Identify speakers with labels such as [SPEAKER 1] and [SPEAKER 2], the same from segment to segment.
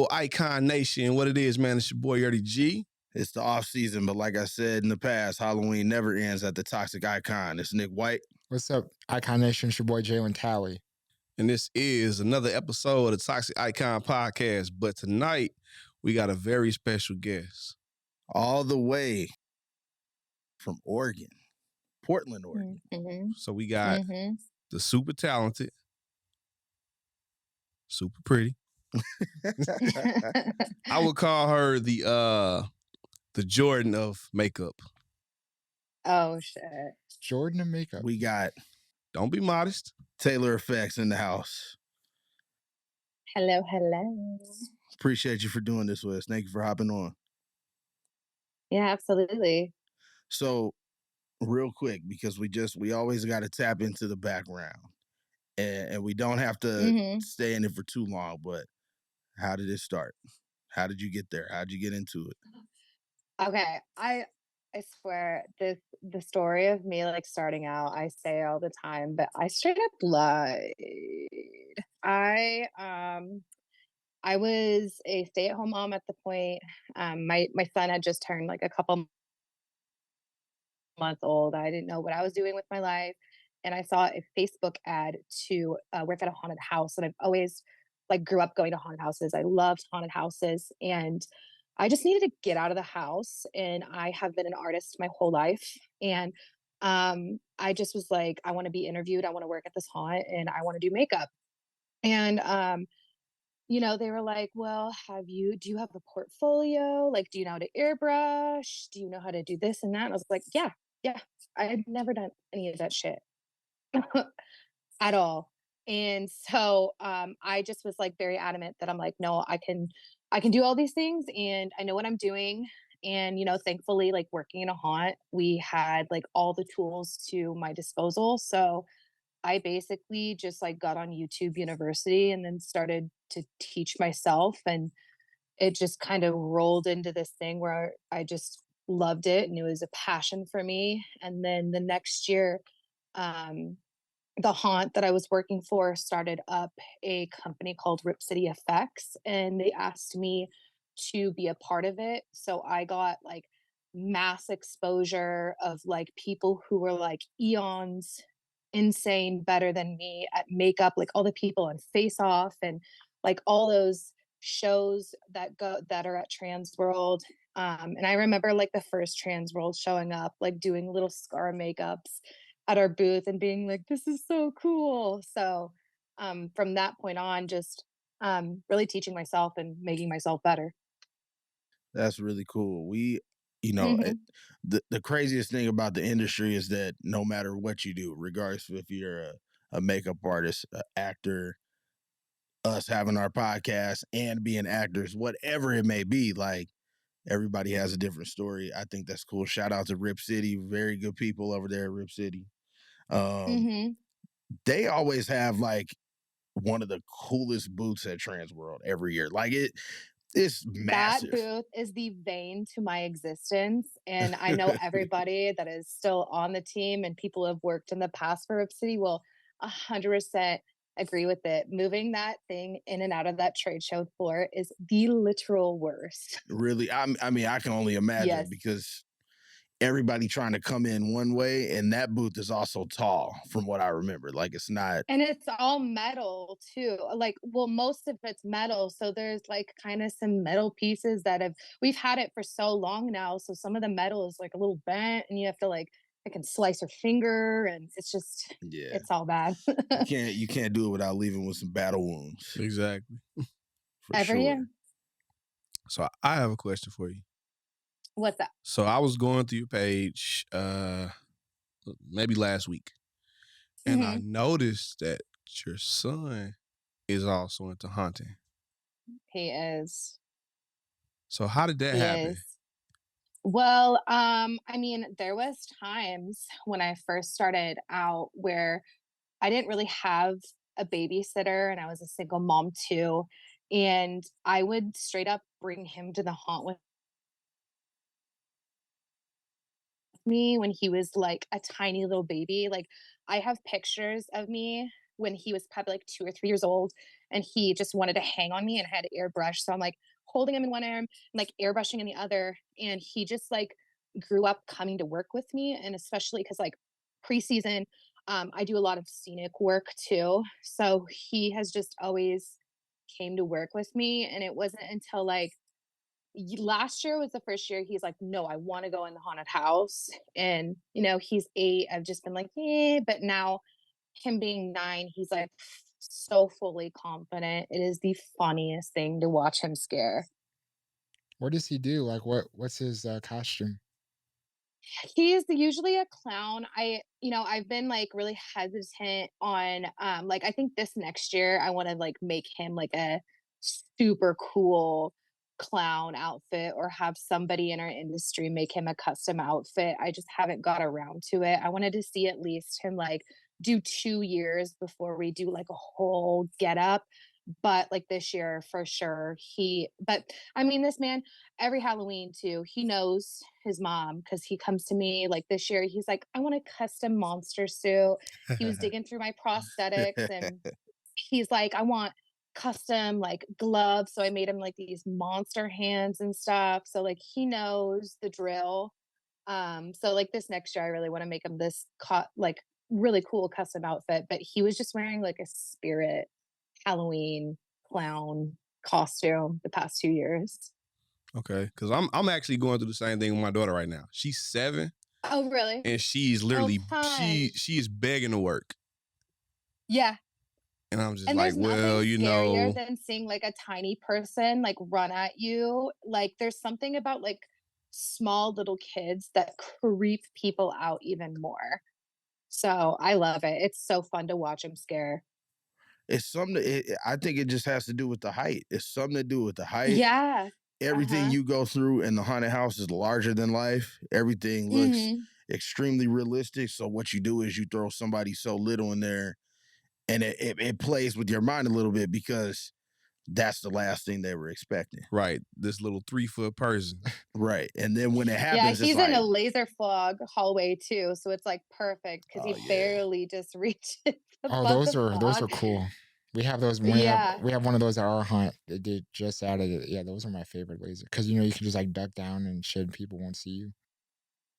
[SPEAKER 1] Yo, Icon Nation, what it is, man, it's your boy Yerdy G.
[SPEAKER 2] It's the off season, but like I said in the past, Halloween never ends at the Toxic Icon. It's Nick White.
[SPEAKER 3] What's up, Icon Nation? It's your boy Jalen Talley.
[SPEAKER 1] And this is another episode of the Toxic Icon Podcast. But tonight, we got a very special guest.
[SPEAKER 2] All the way from Oregon, Portland, Oregon.
[SPEAKER 1] Mm-hmm. So we got the super talented, super pretty. I would call her the Jordan of makeup.
[SPEAKER 4] Oh, shit.
[SPEAKER 3] Jordan of makeup.
[SPEAKER 2] We got,
[SPEAKER 1] don't be modest,
[SPEAKER 2] TaelorFX in the house.
[SPEAKER 4] Hello, hello.
[SPEAKER 2] Appreciate you for doing this with us. Thank you for hopping on.
[SPEAKER 4] Yeah, absolutely.
[SPEAKER 2] So, real quick, because we always got to tap into the background, and we don't have to stay in it for too long, but how did it start? How did you get there? How did you get into it?
[SPEAKER 4] Okay, I swear the story of me like starting out, I say all the time, but I straight up lied. I was a stay-at-home mom at the point. My son had just turned like a couple months old. I didn't know what I was doing with my life, and I saw a Facebook ad to work at a haunted house, and I've always like grew up going to haunted houses. I loved haunted houses, and I just needed to get out of the house. And I have been an artist my whole life, and I just was like, I want to be interviewed. I want to work at this haunt, and I want to do makeup. And they were like, well, do you have a portfolio? Like, do you know how to airbrush? Do you know how to do this and that? And I was like, yeah, I had never done any of that shit at all. And so I just was like very adamant that I'm like, no, I can do all these things and I know what I'm doing. And, thankfully, like working in a haunt, we had like all the tools to my disposal. So I basically just like got on YouTube University and then started to teach myself. And it just kind of rolled into this thing where I just loved it and it was a passion for me. And then the next year, the haunt that I was working for started up a company called City FX, and they asked me to be a part of it. So I got like mass exposure of like people who were like eons insane better than me at makeup, like all the people on Face Off and like all those shows that are at Trans World. And I remember like the first Trans World showing up, like doing little scar makeups at our booth and being like, this is so cool. So from that point on, just really teaching myself and making myself better.
[SPEAKER 2] That's really cool. The craziest thing about the industry is that no matter what you do, regardless of if you're a makeup artist, an actor, us having our podcast and being actors, whatever it may be, like everybody has a different story. I think that's cool. Shout out to Rip City. Very good people over there at Rip City. They always have like one of the coolest booths at Trans World every year. Like it's massive.
[SPEAKER 4] That booth is the vein to my existence. And I know everybody that is still on the team and people who have worked in the past for Rip City will 100% agree with it. Moving that thing in and out of that trade show floor is the literal worst.
[SPEAKER 2] Really? I mean, I can only imagine because everybody trying to come in one way, and that booth is also tall from what I remember. Like it's not,
[SPEAKER 4] and it's all metal too. Like, well, most of it's metal, so there's like kind of some metal pieces that we've had it for so long now, so some of the metal is like a little bent and you have to like it can slice your finger, and it's just it's all bad.
[SPEAKER 2] you can't do it without leaving with some battle wounds.
[SPEAKER 1] Exactly.
[SPEAKER 4] Every year.
[SPEAKER 1] So I have a question for you.
[SPEAKER 4] What's that?
[SPEAKER 1] So I was going through your page maybe last week, and I noticed that your son is also into haunting.
[SPEAKER 4] He is.
[SPEAKER 1] So how did that happen?
[SPEAKER 4] Well, I mean, there was times when I first started out where I didn't really have a babysitter and I was a single mom too. And I would straight up bring him to the haunt with me when he was like a tiny little baby. Like I have pictures of me when he was probably like 2 or 3 years old, and he just wanted to hang on me and I had to airbrush. So I'm like holding him in one arm and like airbrushing in the other. And he just like grew up coming to work with me. And especially because like preseason, I do a lot of scenic work too. So he has just always came to work with me. And it wasn't until like last year was the first year he's like, no, I want to go in the haunted house. And, you know, he's 8. I've just been like, yeah. But now, him being 9, he's like so fully confident. It is the funniest thing to watch him scare.
[SPEAKER 3] What does he do? Like, what's his costume?
[SPEAKER 4] He's usually a clown. I've been like really hesitant on like I think this next year I want to like make him like a super cool clown outfit or have somebody in our industry make him a custom outfit. I just haven't got around to it. I wanted to see at least him like do 2 years before we do like a whole get up. But like this year for sure but I mean this man every Halloween too. He knows his mom because he comes to me like this year. He's like, I want a custom monster suit. He was digging through my prosthetics and he's like, I want custom like gloves. So I made him like these monster hands and stuff. So like he knows the drill. So like this next year, I really want to make him this like really cool custom outfit. But he was just wearing like a spirit Halloween clown costume the past 2 years.
[SPEAKER 1] Okay, because I'm actually going through the same thing with my daughter right now. She's 7,
[SPEAKER 4] Oh, really?
[SPEAKER 1] and she's literally
[SPEAKER 4] fun.
[SPEAKER 1] she is begging to work,
[SPEAKER 4] Yeah.
[SPEAKER 1] and I'm just
[SPEAKER 4] And
[SPEAKER 1] like,
[SPEAKER 4] there's
[SPEAKER 1] well,
[SPEAKER 4] nothing
[SPEAKER 1] you
[SPEAKER 4] scarier
[SPEAKER 1] know,
[SPEAKER 4] than seeing like a tiny person like run at you. Like there's something about like small little kids that creep people out even more. So I love it. It's so fun to watch them scare.
[SPEAKER 2] It's something. I think it just has to do with the height. It's something to do with the height.
[SPEAKER 4] Yeah.
[SPEAKER 2] Everything you go through in the haunted house is larger than life. Everything looks
[SPEAKER 4] Mhm.
[SPEAKER 2] extremely realistic. So what you do is you throw somebody so little in there, and it plays with your mind a little bit because that's the last thing they were expecting.
[SPEAKER 1] right? This little 3-foot person.
[SPEAKER 2] Right. And then when it
[SPEAKER 4] Yeah,
[SPEAKER 2] happens, it's
[SPEAKER 4] he's in
[SPEAKER 2] like,
[SPEAKER 4] a laser fog hallway too, so it's like perfect because
[SPEAKER 1] Oh
[SPEAKER 4] he
[SPEAKER 1] yeah.
[SPEAKER 4] barely just reaches
[SPEAKER 3] Oh,
[SPEAKER 4] above the
[SPEAKER 3] those are
[SPEAKER 4] fog.
[SPEAKER 3] cool. We have those.
[SPEAKER 4] Yeah.
[SPEAKER 3] We have one of those at our hunt. They just added it. Yeah, those are my favorite laser because you know you can just like duck down and shit. People won't see you.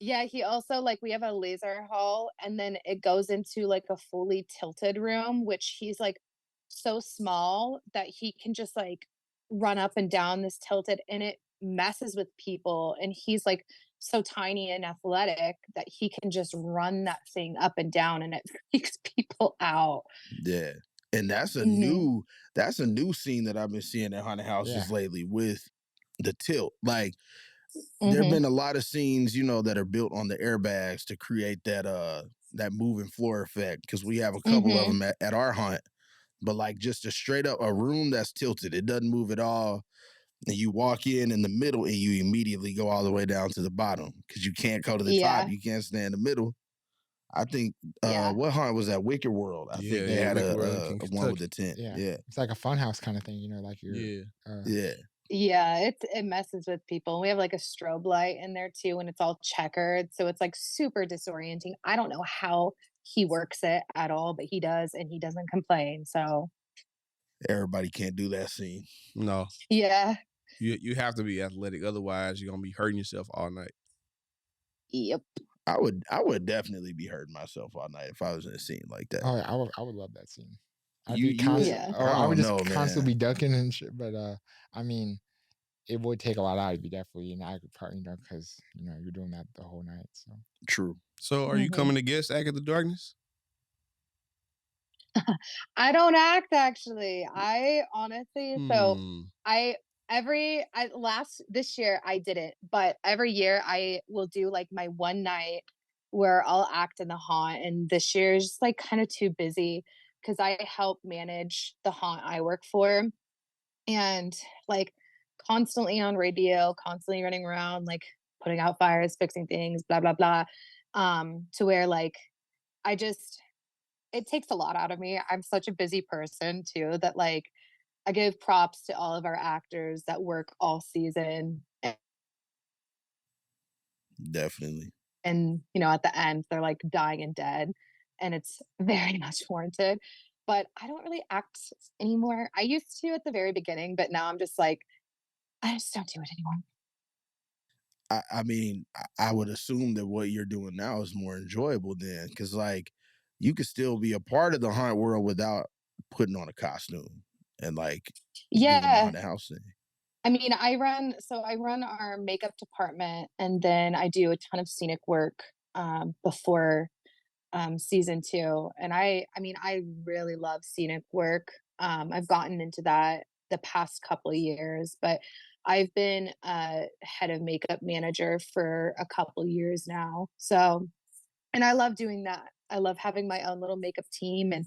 [SPEAKER 4] Yeah, he also like we have a laser hall and then it goes into like a fully tilted room, which he's like so small that he can just like run up and down this tilted and it messes with people. And he's like so tiny and athletic that he can just run that thing up and down and it freaks people out.
[SPEAKER 2] yeah. And
[SPEAKER 4] Hmm.
[SPEAKER 2] that's a new scene that I've been seeing at haunted houses
[SPEAKER 3] Yeah.
[SPEAKER 2] lately with the tilt. Like there have
[SPEAKER 4] Hmm.
[SPEAKER 2] been a lot of scenes, that are built on the airbags to create that moving floor effect. Cause we have a couple of
[SPEAKER 4] Hmm.
[SPEAKER 2] them at our hunt, but like just a straight up a room that's tilted. It doesn't move at all. And you walk in the middle and you immediately go all the way down to the bottom because you can't go to the top.
[SPEAKER 4] Yeah.
[SPEAKER 2] You can't stay in the middle. I think
[SPEAKER 4] Yeah.
[SPEAKER 2] what hunt was that? Wicked World. I think they
[SPEAKER 1] Yeah,
[SPEAKER 2] had
[SPEAKER 1] Wicked World in
[SPEAKER 2] a one with
[SPEAKER 1] Kentucky.
[SPEAKER 2] the tent.
[SPEAKER 3] Yeah.
[SPEAKER 2] Yeah,
[SPEAKER 3] It's like a funhouse kind of thing. You know, like you're.
[SPEAKER 1] Yeah.
[SPEAKER 2] yeah.
[SPEAKER 4] Yeah, it messes with people. We have like a strobe light in there too, and it's all checkered. So it's like super disorienting. I don't know how he works it at all, but he does, and he doesn't complain. So
[SPEAKER 2] Everybody can't do that scene.
[SPEAKER 1] No,
[SPEAKER 4] yeah.
[SPEAKER 1] you have to be athletic, otherwise you're gonna be hurting yourself all night.
[SPEAKER 4] Yep.
[SPEAKER 2] I would definitely be hurting myself all night if I was in a scene like that.
[SPEAKER 3] Oh, I would love that scene. I'd
[SPEAKER 2] You
[SPEAKER 3] be
[SPEAKER 2] you would?
[SPEAKER 3] constant.
[SPEAKER 4] Yeah.
[SPEAKER 3] Oh,
[SPEAKER 2] I
[SPEAKER 3] I would
[SPEAKER 2] don't
[SPEAKER 3] just
[SPEAKER 2] know,
[SPEAKER 3] constantly
[SPEAKER 2] man.
[SPEAKER 3] be ducking and shit. But I mean, it would take a lot out of you definitely. You know, I could probably because you're doing that the whole night. So
[SPEAKER 2] True.
[SPEAKER 1] So are you
[SPEAKER 4] Hmm.
[SPEAKER 1] coming to guest Act at the Darkness?
[SPEAKER 4] I don't act actually. I honestly, so
[SPEAKER 1] Hmm.
[SPEAKER 4] I last this year I didn't, but every year I will do like my one night where I'll act in the haunt. And this year is just like kind of too busy because I help manage the haunt I work for and like constantly on radio, constantly running around, like putting out fires, fixing things, blah, blah, blah. To where like I just it takes a lot out of me. I'm such a busy person too that like I give props to all of our actors that work all season
[SPEAKER 2] Definitely.
[SPEAKER 4] and at the end they're like dying and dead and it's very much warranted. but I don't really act anymore. I used to at the very beginning, but now I'm just like, I just don't do it anymore.
[SPEAKER 2] I mean, I would assume that what you're doing now is more enjoyable then, because like you could still be a part of the haunted world without putting on a costume and like doing the
[SPEAKER 4] Yeah.
[SPEAKER 2] haunted house thing.
[SPEAKER 4] I mean, I run our makeup department, and then I do a ton of scenic work before season 2. And I mean, I really love scenic work. I've gotten into that the past couple of years, but I've been head of makeup manager for a couple years now. So, and I love doing that. I love having my own little makeup team, and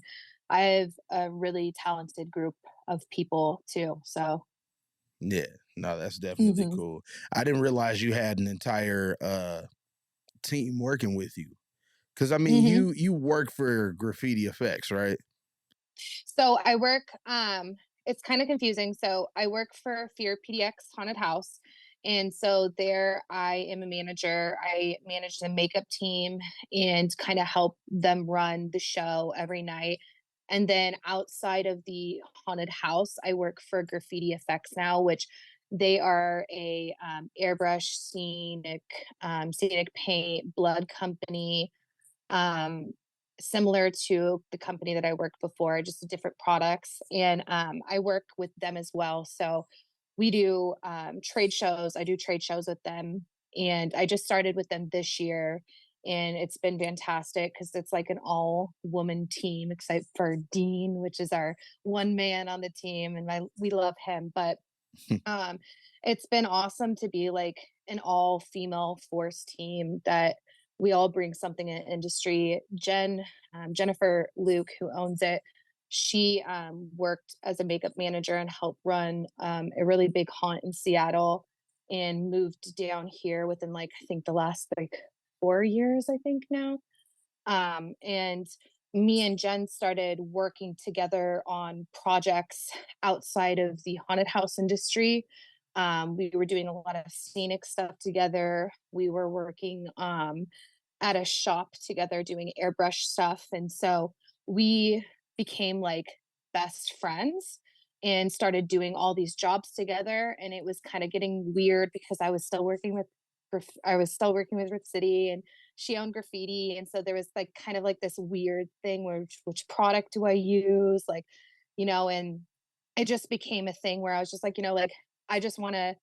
[SPEAKER 4] I have a really talented group of people too. So,
[SPEAKER 2] Yeah, no, that's definitely
[SPEAKER 4] mhm.
[SPEAKER 2] cool. I didn't realize you had an entire team working with you. Cause I mean,
[SPEAKER 4] Mhm.
[SPEAKER 2] you work for Graffiti Effects, right?
[SPEAKER 4] So I work, it's kind of confusing. So I work for Fear PDX Haunted House. And so there I am a manager. I manage the makeup team and kind of help them run the show every night. And then outside of the haunted house, I work for Graffiti Effects now, which they are a airbrush scenic paint blood company, um, similar to the company that I worked before, just different products. And I work with them as well. So we do trade shows. I do trade shows with them. And I just started with them this year. And it's been fantastic because it's like an all woman team, except for Dean, which is our one man on the team. And we love him. But um, it's been awesome to be like an all female force team that we all bring something in industry. Jennifer Luke, who owns it, she worked as a makeup manager and helped run a really big haunt in Seattle, and moved down here within like I think the last like 4 years, I think now. And me and Jen started working together on projects outside of the haunted house industry. We were doing a lot of scenic stuff together. We were working at a shop together doing airbrush stuff. And so we became like best friends and started doing all these jobs together. And it was kind of getting weird because I was still working with Rip City, and she owned Graffiti. And so there was like kind of like this weird thing where which product do I use? Like, and it just became a thing where I was just like, like I just want to,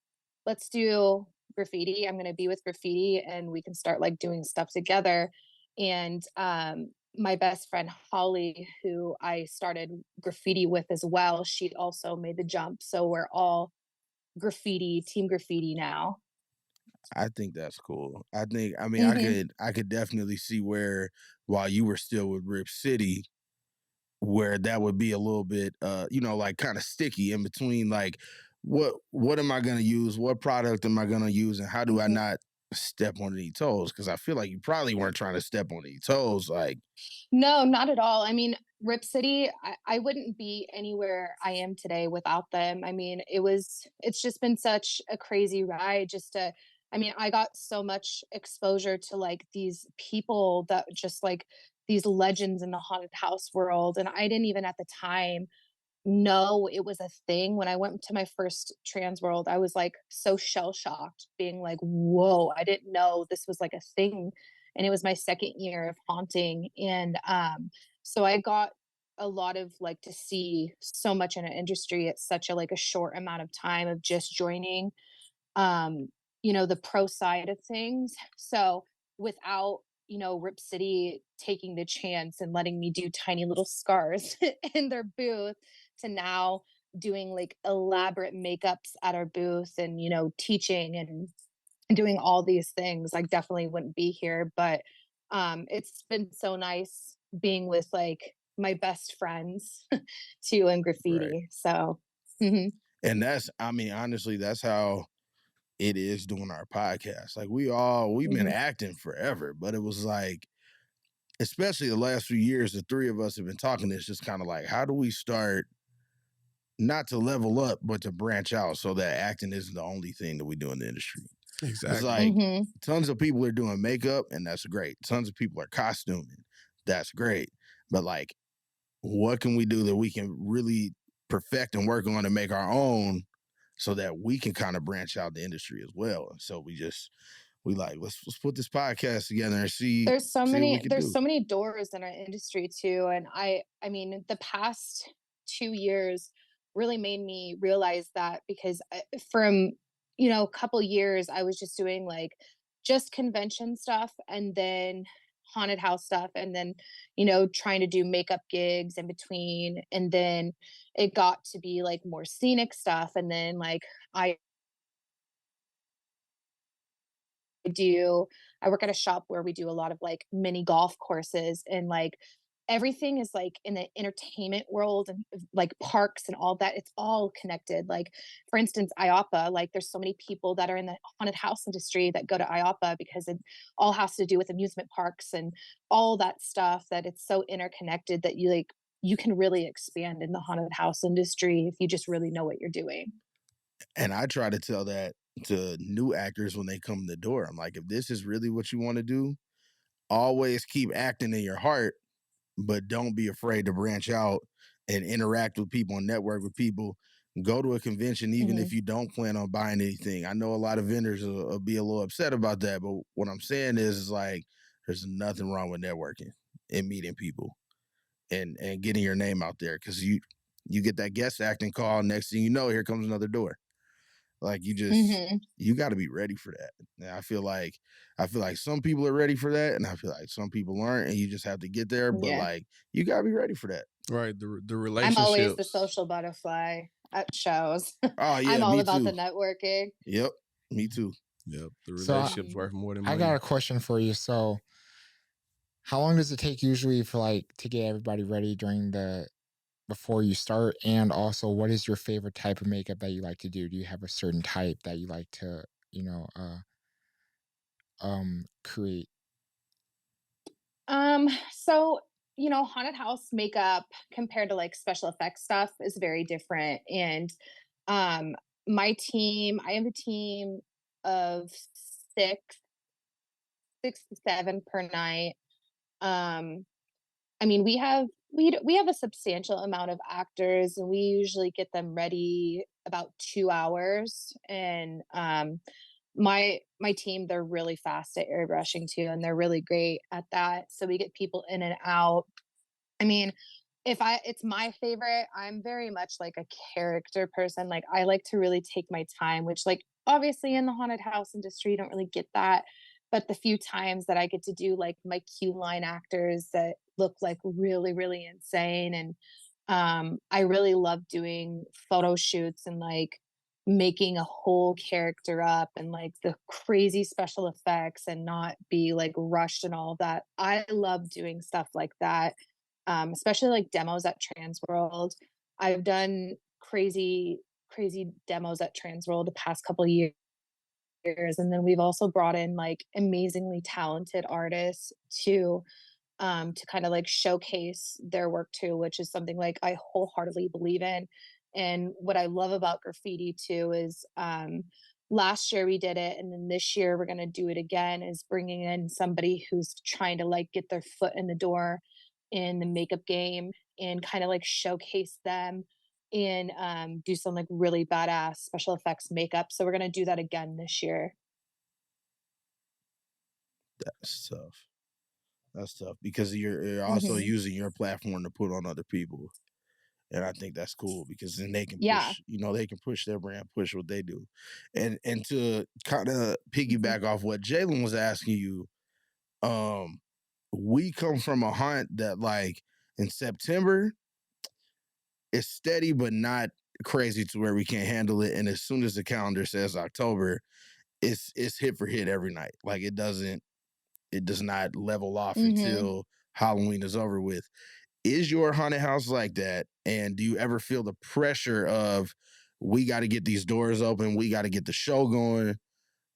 [SPEAKER 4] let's do Graffiti. I'm going to be with Graffiti and we can start like doing stuff together. And my best friend Holly, who I started Graffiti with as well, she also made the jump. So we're all team Graffiti now.
[SPEAKER 2] I think that's cool. I mean,
[SPEAKER 4] Hmm.
[SPEAKER 2] I could definitely see where while you were still with Rip City, where that would be a little bit like kind of sticky in between like what am I gonna use? What product am I gonna use? And how do I
[SPEAKER 4] Hmm.
[SPEAKER 2] not step on any toes? Because I feel like you probably weren't trying to step on any toes. Like,
[SPEAKER 4] No, not at all. I mean, Rip City, I wouldn't be anywhere I am today without them. I mean, it's just been such a crazy ride I mean, I got so much exposure to like these people that just like these legends in the haunted house world. And I didn't even at the time know it was a thing. When I went to my first trans world, I was like so shell shocked, being like, whoa, I didn't know this was like a thing. And it was my second year of haunting. And so I got a lot of like to see so much in an industry at such a like a short amount of time of just joining um, the pro side of things. So without, Rip City taking the chance and letting me do tiny little scars in their booth to now doing like elaborate makeups at our booth and, teaching and doing all these things, I definitely wouldn't be here. But it's been so nice being with like my best friends too in
[SPEAKER 2] right.
[SPEAKER 4] Graffiti. So, mhm,
[SPEAKER 2] And that's, I mean, honestly, that's how it is doing our podcast. Like we've been
[SPEAKER 4] mhm,
[SPEAKER 2] acting forever, but it was like, especially the last few years, the three of us have been talking. It's just kind of like, how do we start not to level up, but to branch out so that acting isn't the only thing that we do in the industry? It's
[SPEAKER 1] Exactly.
[SPEAKER 2] like
[SPEAKER 4] mhm.
[SPEAKER 2] tons of people are doing makeup, and that's great. Tons of people are costuming, that's great. But like what can we do that we can really perfect and work on and make our own so that we can kind of branch out the industry as well. And so we like, let's put this podcast together and see what we can
[SPEAKER 4] there's
[SPEAKER 2] do.
[SPEAKER 4] so many doors in our industry too, and I mean the past 2 years really made me realize that, because from a couple years I was just doing like just convention stuff, and then haunted house stuff, and then trying to do makeup gigs in between, and then it got to be like more scenic stuff, and then like I do I work at a shop where we do a lot of like mini golf courses, and like everything is like in the entertainment world, and like parks and all that, it's all connected. Like for instance, IOPA, like there's so many people that are in the haunted house industry that go to IOPA because it all has to do with amusement parks and all that stuff, that it's so interconnected that you can really expand in the haunted house industry if you just really know what you're doing.
[SPEAKER 2] And I try to tell that to new actors when they come in the door. I'm like, if this is really what you want to do, always keep acting in your heart, but don't be afraid to branch out and interact with people and network with people. Go to a convention, even if
[SPEAKER 4] Mhm.
[SPEAKER 2] you don't plan on buying anything. I know a lot of vendors will be a little upset about that, but what I'm saying is like, there's nothing wrong with networking and meeting people and getting your name out there, because you get that guest acting call. Next thing you know, here comes another door. Like
[SPEAKER 4] Mhm.
[SPEAKER 2] you got to be ready for that. And I feel like some people are ready for that, and I feel like some people aren't, and you just have to get there. But
[SPEAKER 4] Yeah.
[SPEAKER 2] like you got to be ready for that.
[SPEAKER 1] Right. The
[SPEAKER 4] I'm always the
[SPEAKER 1] relationships.
[SPEAKER 4] social butterfly at shows.
[SPEAKER 2] Oh
[SPEAKER 4] I'm
[SPEAKER 2] yeah,
[SPEAKER 4] all
[SPEAKER 2] me
[SPEAKER 4] about the
[SPEAKER 2] too.
[SPEAKER 4] networking.
[SPEAKER 2] Yep, me too.
[SPEAKER 1] Yep. The
[SPEAKER 3] So
[SPEAKER 1] relationships
[SPEAKER 4] Mhm.
[SPEAKER 1] worth more than
[SPEAKER 3] I got
[SPEAKER 1] money.
[SPEAKER 3] a question for you. So how long does it take usually for like to get everybody ready during the before you start? And also, what is your favorite type of makeup that you like to do? Do you have a certain type that you like to, create?
[SPEAKER 4] So, haunted house makeup compared to like special effects stuff is very different. And um I have a team of six, 6 to 7 per night. Um, I mean, we have a substantial amount of actors, and we usually get them ready about 2 hours. And my team, they're really fast at airbrushing too, and they're really great at that. So we get people in and out. I mean, if I it's my favorite, I'm very much like a character person. Like I like to really take my time, which like obviously in the haunted house industry you don't really get that. But the few times that I get to do like my Q line actors that look like really, really insane, and I really love doing photo shoots and like making a whole character up and like the crazy special effects and not be like rushed and all of that. I love doing stuff like that, especially like demos at Transworld. I've done crazy demos at Transworld the past couple of years. And then we've also brought in like amazingly talented artists to kind of like showcase their work too, which is something like I wholeheartedly believe in. And what I love about graffiti too is last year we did it, and then this year we're going to do it again, is bringing in somebody who's trying to like get their foot in the door in the makeup game and kind of like showcase them and do some like really badass special effects makeup. So we're going to do that again this year.
[SPEAKER 2] That's tough. That's tough because you're also
[SPEAKER 4] Hmm.
[SPEAKER 2] using your platform to put on other people. And I think that's cool because then they can
[SPEAKER 4] Yeah.
[SPEAKER 2] push, they can push their brand, push what they do. And to kind of
[SPEAKER 4] Mhm.
[SPEAKER 2] piggyback off what Jalen was asking you, um, we come from a hunt that like in September it's steady but not crazy to where we can't handle it. And as soon as the calendar says October, it's hit for hit every night. Like it does not level off
[SPEAKER 4] Hmm.
[SPEAKER 2] until Halloween is over with. Is your haunted house like that? And do you ever feel the pressure of we got to get these doors open, we got to get the show going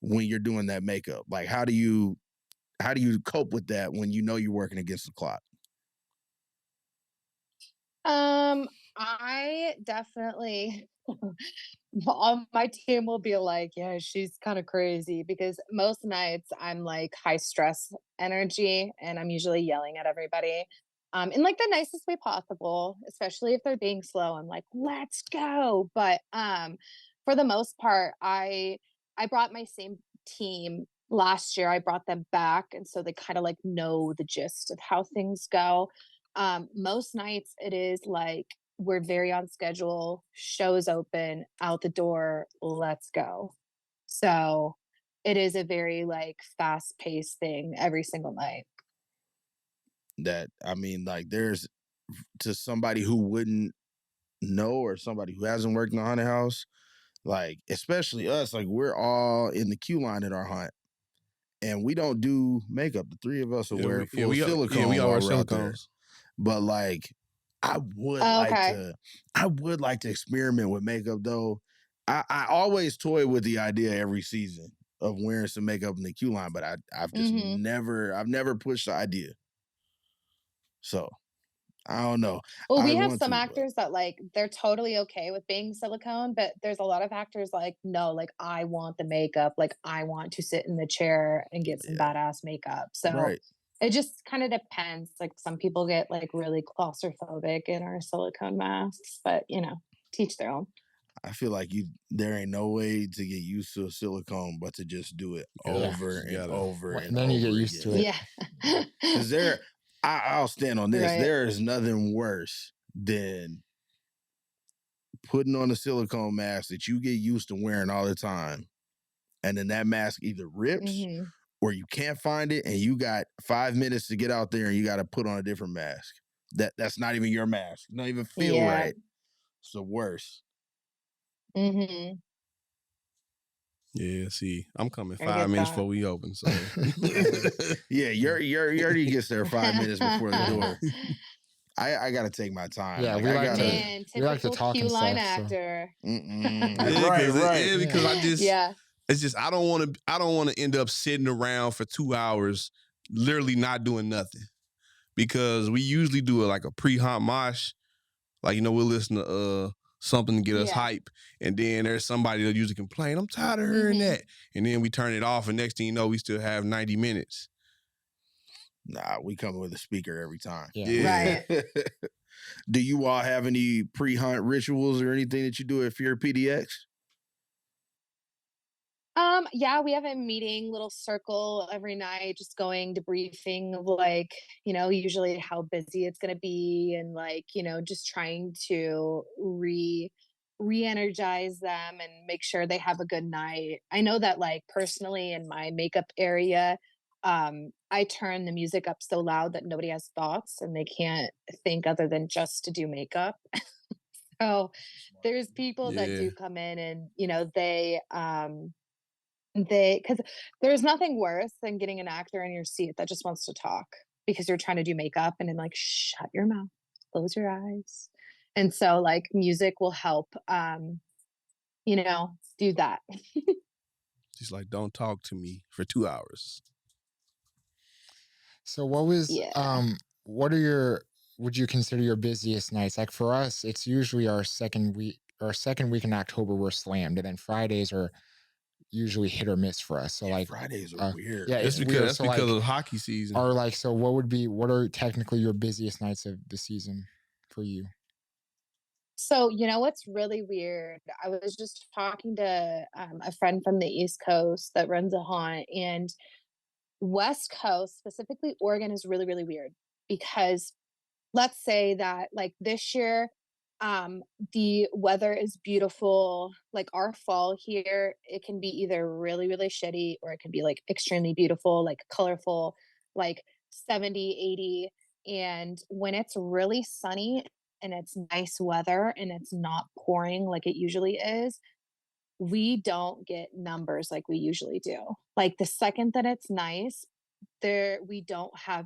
[SPEAKER 2] when you're doing that makeup? Like how do you cope with that when you know you're working against the clock?
[SPEAKER 4] I definitely all my team will be like, yeah, she's kind of crazy, because most nights I'm like high stress energy and I'm usually yelling at everybody. in like the nicest way possible, especially if they're being slow. I'm like, let's go. But for the most part, I brought my same team last year. I brought them back, and so they kind of like know the gist of how things go. Most nights it is like we're very on schedule, shows open, out the door, let's go. So it is a very like fast paced thing every single night.
[SPEAKER 2] That I mean, like there's to somebody who wouldn't know or somebody who hasn't worked in a haunted house, like especially us, like we're all in the queue line at our hunt, and we don't do makeup. The three of us will wear full silicone
[SPEAKER 1] we all wear
[SPEAKER 2] while we're out there.
[SPEAKER 1] silicones.
[SPEAKER 2] But like, I would
[SPEAKER 4] Oh,
[SPEAKER 2] like
[SPEAKER 4] okay.
[SPEAKER 2] to, I would like to experiment with makeup though. I always toy with the idea every season of wearing some makeup in the queue line, but I've just
[SPEAKER 4] Mhm.
[SPEAKER 2] never pushed the idea. So I don't know.
[SPEAKER 4] Well,
[SPEAKER 2] I
[SPEAKER 4] we have
[SPEAKER 2] want
[SPEAKER 4] some
[SPEAKER 2] to, but
[SPEAKER 4] actors that like they're totally okay with being silicone, but there's a lot of actors like, no, like I want the makeup, like I want to sit in the chair and get some
[SPEAKER 2] yeah,
[SPEAKER 4] badass makeup. So
[SPEAKER 2] right.
[SPEAKER 4] it just kind of depends. Like some people get like really claustrophobic in our silicone masks, but you know, teach their own.
[SPEAKER 2] I feel like there ain't no way to get used to a silicone but to just do it
[SPEAKER 1] Yeah,
[SPEAKER 2] over
[SPEAKER 1] you
[SPEAKER 2] and
[SPEAKER 1] gotta.
[SPEAKER 2] over
[SPEAKER 3] Well,
[SPEAKER 2] and
[SPEAKER 3] and then you get
[SPEAKER 2] over
[SPEAKER 3] used to
[SPEAKER 2] again.
[SPEAKER 3] it.
[SPEAKER 4] Yeah.
[SPEAKER 2] Because I'll stand on this.
[SPEAKER 4] Right.
[SPEAKER 2] There is nothing worse than putting on a silicone mask that you get used to wearing all the time, and then that mask either rips
[SPEAKER 4] hmm
[SPEAKER 2] or you can't find it, and you got 5 minutes to get out there, and you got to put on a different mask. That's not even your mask. Not even feel
[SPEAKER 4] Yeah.
[SPEAKER 2] right. It's the worst.
[SPEAKER 4] hmm
[SPEAKER 1] Yeah, see, I'm coming
[SPEAKER 4] I
[SPEAKER 1] 5
[SPEAKER 4] get
[SPEAKER 1] minutes
[SPEAKER 4] that.
[SPEAKER 1] before we open. So
[SPEAKER 2] Yeah, Yuri gets there 5 minutes before the door. I gotta take my time.
[SPEAKER 3] Yeah,
[SPEAKER 2] Like
[SPEAKER 3] we
[SPEAKER 2] I
[SPEAKER 3] like to-
[SPEAKER 2] gotta.
[SPEAKER 4] Man,
[SPEAKER 3] we like to
[SPEAKER 4] typical
[SPEAKER 3] talk
[SPEAKER 4] Q
[SPEAKER 3] and
[SPEAKER 4] line
[SPEAKER 3] stuff, so-
[SPEAKER 4] actor.
[SPEAKER 2] Right.
[SPEAKER 1] because I just
[SPEAKER 4] Yeah.
[SPEAKER 1] it's just I don't want to end up sitting around for 2 hours, literally not doing nothing, because we usually do like a pre-hunt mosh, like we'll listen to something to get us
[SPEAKER 4] Yeah.
[SPEAKER 1] hype, and then there's somebody that usually complain, I'm tired of hearing
[SPEAKER 4] Mhm.
[SPEAKER 1] that, and then we turn it off, and next thing you know, we still have 90 minutes.
[SPEAKER 2] Nah, we come with a speaker every time.
[SPEAKER 1] Yeah.
[SPEAKER 4] Right.
[SPEAKER 2] Do you all have any pre-hunt rituals or anything that you do at Fear PDX?
[SPEAKER 4] Yeah, we have a meeting, little circle every night, just going debriefing of like, usually how busy it's gonna be and like, just trying to re-energize them and make sure they have a good night. I know that like personally in my makeup area, I turn the music up so loud that nobody has thoughts and they can't think other than just to do makeup. So there's people that
[SPEAKER 1] Yeah.
[SPEAKER 4] do come in and, because there's nothing worse than getting an actor in your seat that just wants to talk because you're trying to do makeup and then like shut your mouth, close your eyes. And so like music will help do that.
[SPEAKER 1] She's like, don't talk to me for 2 hours.
[SPEAKER 3] So what was
[SPEAKER 4] Yeah.
[SPEAKER 3] what are your would you consider your busiest nights? Like for us, it's usually our second week in October we're slammed, and then Fridays are usually hit or miss for us. So like
[SPEAKER 2] Fridays are weird.
[SPEAKER 3] yeah,
[SPEAKER 1] That's
[SPEAKER 3] it's weird.
[SPEAKER 1] because
[SPEAKER 3] So like
[SPEAKER 1] of hockey season.
[SPEAKER 3] are like so what are technically your busiest nights of the season for you?
[SPEAKER 4] So, what's really weird? I was just talking to a friend from the East Coast that runs a haunt, and West Coast, specifically Oregon, is really, really weird because let's say that like this year, the weather is beautiful. Like our fall here, it can be either really, really shitty or it can be like extremely beautiful, like colorful, like 70, 80. And when it's really sunny and it's nice weather and it's not pouring like it usually is, we don't get numbers like we usually do. Like the second that it's nice, we don't have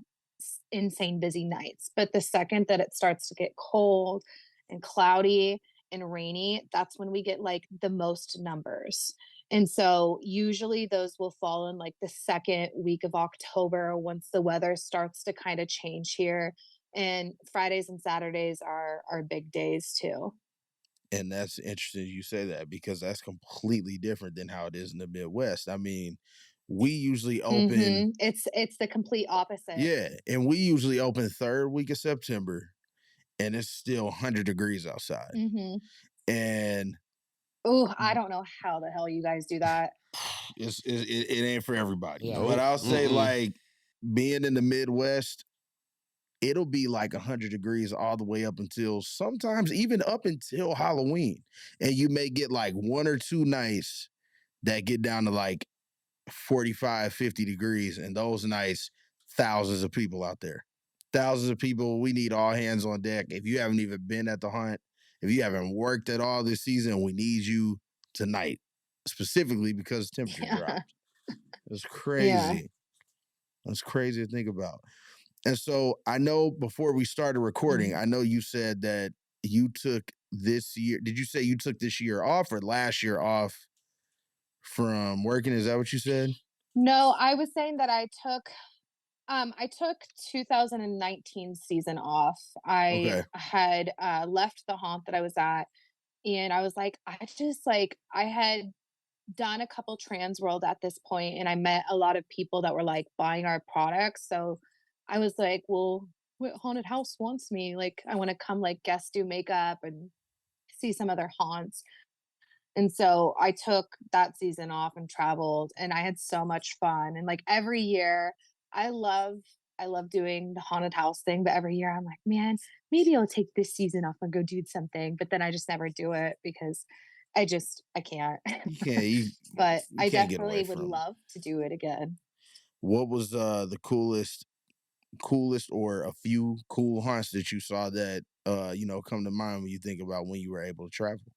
[SPEAKER 4] insane busy nights. But the second that it starts to get cold and cloudy and rainy, that's when we get like the most numbers. And so usually those will fall in like the second week of October once the weather starts to kind of change here. And Fridays and Saturdays are big days too.
[SPEAKER 2] And that's interesting you say that because that's completely different than how it is in the Midwest. I mean, we usually open.
[SPEAKER 4] It's the complete opposite.
[SPEAKER 2] Yeah, and we usually open third week of September, and it's still 100 degrees outside. And
[SPEAKER 4] oh, I don't know how the hell you guys do that.
[SPEAKER 2] it ain't for everybody.
[SPEAKER 3] Yeah.
[SPEAKER 2] But I'll say,
[SPEAKER 1] Mm-mm.
[SPEAKER 2] like, being in the Midwest, it'll be like 100 degrees all the way up until sometimes even up until Halloween. And you may get like 1 or 2 nights that get down to like 45, 50 degrees. And those nights, thousands of people out there. Thousands of people. We need all hands on deck. If you haven't even been at the hunt, if you haven't worked at all this season, we need you tonight, specifically because temperature dropped. It's crazy. That's crazy to think about. And so I know before we started recording, I know you said that you took this year. Did you say you took this year off or last year off from working? Is that what you said?
[SPEAKER 4] No, I was saying that I took 2019 season off. I had left the haunt that I was at, and I was like, I had done a couple trans world at this point, and I met a lot of people that were like buying our products. So I was like, well, what haunted house wants me? Like, I want to come like guest do makeup and see some other haunts. And so I took that season off and traveled, and I had so much fun. And like every year, I love I love doing the haunted house thing, but every year I'm like, man, maybe I'll take this season off and go do something. But then I just never do it because I can't.
[SPEAKER 2] You can't.
[SPEAKER 4] But
[SPEAKER 2] you
[SPEAKER 4] I
[SPEAKER 2] can't get away
[SPEAKER 4] definitely would
[SPEAKER 2] from it.
[SPEAKER 4] love to do it again.
[SPEAKER 2] What was the coolest or a few cool haunts that you saw that come to mind when you think about when you were able to travel?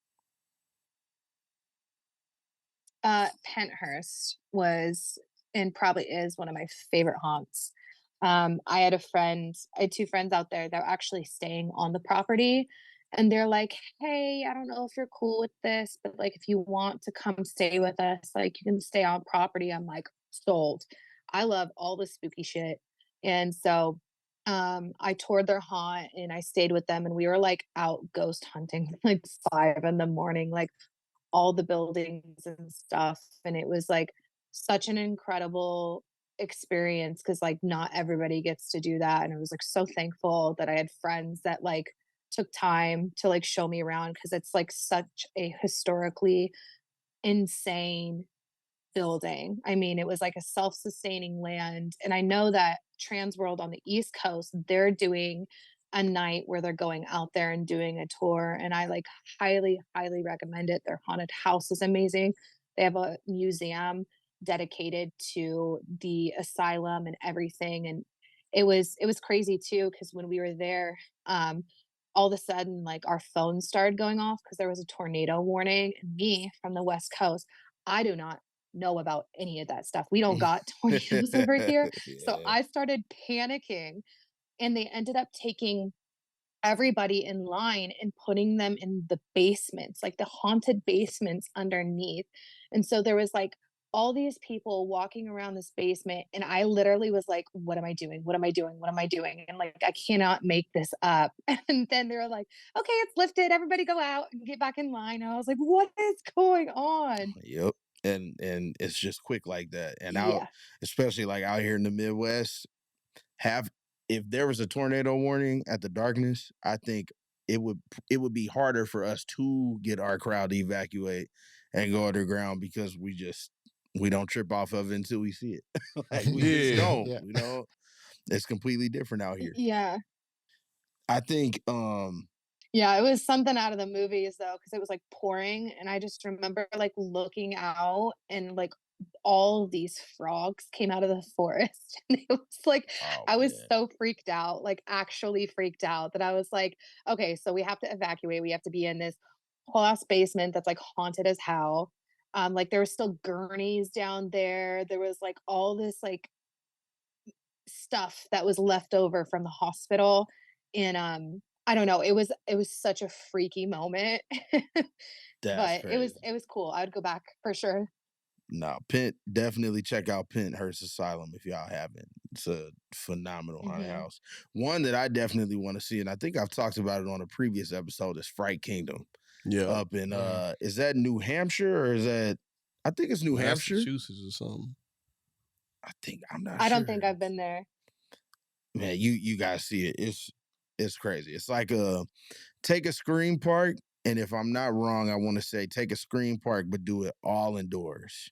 [SPEAKER 4] Penthurst was and probably is one of my favorite haunts. I had two friends out there that were actually staying on the property, and they're like, hey, I don't know if you're cool with this, but like if you want to come stay with us, like you can stay on property. I'm like, sold. I love all the spooky shit. And so I toured their haunt and I stayed with them, and we were like out ghost hunting like 5 a.m, like all the buildings and stuff. And it was like such an incredible experience because like not everybody gets to do that. And I was like so thankful that I had friends that like took time to like show me around because it's like such a historically insane building. I mean, it was like a self-sustaining land. And I know that Trans World on the East Coast, they're doing a night where they're going out there and doing a tour. And I like highly, highly recommend it. Their haunted house is amazing. They have a museum dedicated to the asylum and everything. And it was crazy too, because when we were there, all of a sudden like our phones started going off because there was a tornado warning. And me from the West Coast, I do not know about any of that stuff. We don't got tornadoes over here. So I started panicking, and they ended up taking everybody in line and putting them in the basements, like the haunted basements underneath. And so there was like all these people walking around this basement, and I literally was like, what am I doing? What am I doing? What am I doing? And like I cannot make this up. And then they were like, okay, it's lifted, everybody go out and get back in line. And I was like, what is going on?
[SPEAKER 2] Yep. And it's just quick like that. And
[SPEAKER 4] Yeah.
[SPEAKER 2] especially like out here in the Midwest, if there was a tornado warning at the darkness, I think it would be harder for us to get our crowd to evacuate and go underground because we don't trip off of it until we see it. Like we just don't,
[SPEAKER 3] Yeah.
[SPEAKER 2] It's completely different out here.
[SPEAKER 4] Yeah.
[SPEAKER 2] I think
[SPEAKER 4] Yeah, it was something out of the movies though, because it was like pouring, and I just remember like looking out, and like all of these frogs came out of the forest. And it was like I was so freaked out, like actually freaked out, that I was like, okay, so we have to evacuate. We have to be in this whole ass basement that's like haunted as hell. Like there were still gurneys down there. There was like all this like stuff that was left over from the hospital. And I don't know, it was such a freaky moment.
[SPEAKER 2] that's
[SPEAKER 4] But
[SPEAKER 2] crazy.
[SPEAKER 4] it was cool. I would go back for sure.
[SPEAKER 2] No, definitely check out Penthurst Asylum if y'all haven't. It's a phenomenal haunted house. One that I definitely want to see, and I think I've talked about it on a previous episode, is Fright Kingdom.
[SPEAKER 1] Yeah.
[SPEAKER 2] Up in is that New Hampshire or is that, I think it's New Hampshire?
[SPEAKER 1] Massachusetts or something.
[SPEAKER 2] I'm not
[SPEAKER 4] I
[SPEAKER 2] sure.
[SPEAKER 4] don't think I've been there.
[SPEAKER 2] Man, you guys see it. It's crazy. It's like take a screen park, and if I'm not wrong, I want to say take a screen park, but do it all indoors,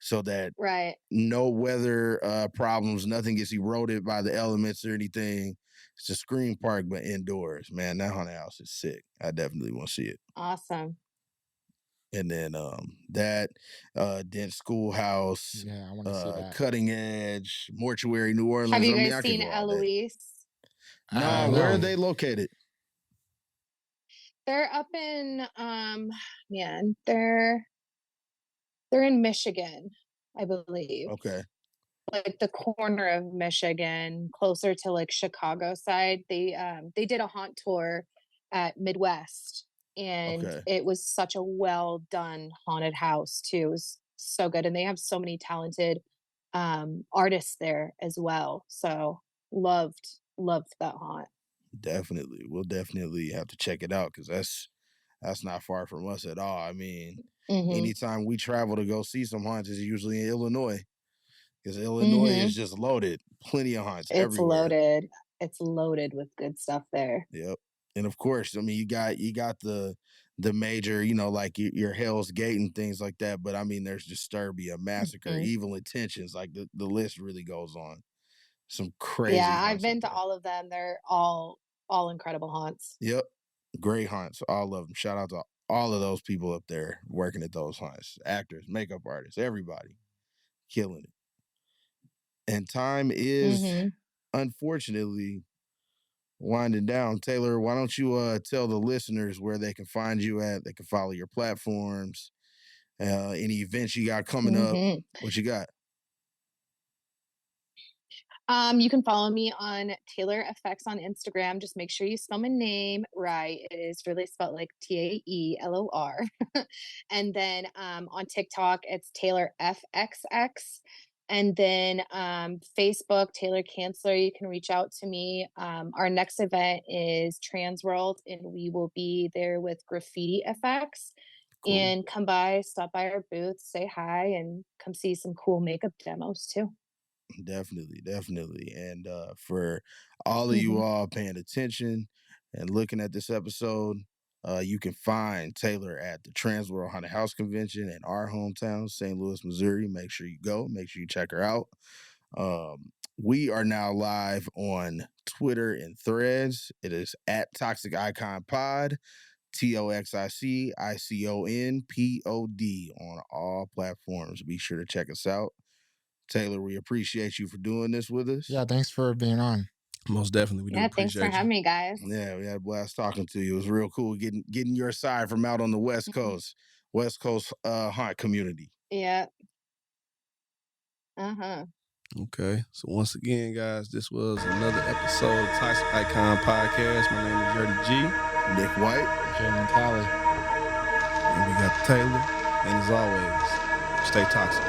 [SPEAKER 2] so that
[SPEAKER 4] Right.
[SPEAKER 2] no weather problems, nothing gets eroded by the elements or anything. It's a screen park, but indoors. Man, that haunted house is sick. I definitely want to see it.
[SPEAKER 4] Awesome.
[SPEAKER 2] And then then Schoolhouse,
[SPEAKER 3] Yeah, I want to see that.
[SPEAKER 2] Cutting Edge, Mortuary, New Orleans.
[SPEAKER 4] Have you
[SPEAKER 2] I mean,
[SPEAKER 4] guys
[SPEAKER 2] I could
[SPEAKER 4] seen
[SPEAKER 2] go all day.
[SPEAKER 4] Eloise?
[SPEAKER 2] No, where are
[SPEAKER 3] No.
[SPEAKER 2] they located?
[SPEAKER 4] They're up in man, they're in Michigan, I believe.
[SPEAKER 2] Okay.
[SPEAKER 4] Like the corner of Michigan, closer to like Chicago side. They did a haunt tour at Midwest, and
[SPEAKER 2] Okay.
[SPEAKER 4] it was such a well done haunted house too. It was so good, and they have so many talented artists there as well. So loved that haunt.
[SPEAKER 2] Definitely. We'll definitely have to check it out, because that's not far from us at all. I mean, anytime we travel to go see some haunts, it's usually in Illinois, because Illinois is just loaded. Plenty of haunts
[SPEAKER 4] It's
[SPEAKER 2] everywhere.
[SPEAKER 4] loaded. It's loaded with good stuff there.
[SPEAKER 2] Yep. And of course, I mean, you got the major, like your Hell's Gate and things like that. But I mean, there's Disturbia, Massacre, Evil Intentions. Like the list really goes on. Some crazy.
[SPEAKER 4] Yeah, I've
[SPEAKER 2] haunts
[SPEAKER 4] been
[SPEAKER 2] up
[SPEAKER 4] to
[SPEAKER 2] there.
[SPEAKER 4] all of them. They're all incredible haunts.
[SPEAKER 2] Yep. Great haunts. All of them. Shout out to all of those people up there working at those haunts. Actors, makeup artists, everybody. Killing it. And time is, unfortunately, winding down. Taylor, why don't you tell the listeners where they can find you at? They can follow your platforms, any events you got coming up. What you got?
[SPEAKER 4] You can follow me on TaelorFX on Instagram. Just make sure you spell my name right. It is really spelled like TaelorFX. And then on TikTok, it's TaelorFXX. And then Facebook, Taylor Cansler, you can reach out to me. Our next event is Trans World, and we will be there with Graffiti FX. Cool. And come by, stop by our booth, say hi, and come see some cool makeup demos too.
[SPEAKER 2] Definitely. And for all of you all paying attention and looking at this episode, you can find Taylor at the Trans World Haunted House Convention in our hometown, St. Louis, Missouri. Make sure you go. Make sure you check her out. We are now live on Twitter and Threads. It is at Toxic Icon Pod, ToxicIconPod on all platforms. Be sure to check us out. Taylor, we appreciate you for doing this with us.
[SPEAKER 3] Yeah, thanks for being on.
[SPEAKER 1] Most definitely. We do appreciate
[SPEAKER 4] thanks for having me, guys.
[SPEAKER 2] Yeah, we had a blast talking to you. It was real cool getting your side from out on the West Coast haunt community.
[SPEAKER 4] Yeah.
[SPEAKER 1] Okay. So once again, guys, this was another episode of Toxic Icon Podcast. My name is Yerdy G.
[SPEAKER 2] Nick White.
[SPEAKER 3] Jalen Talley.
[SPEAKER 1] And we got Taylor. And as always, stay toxic.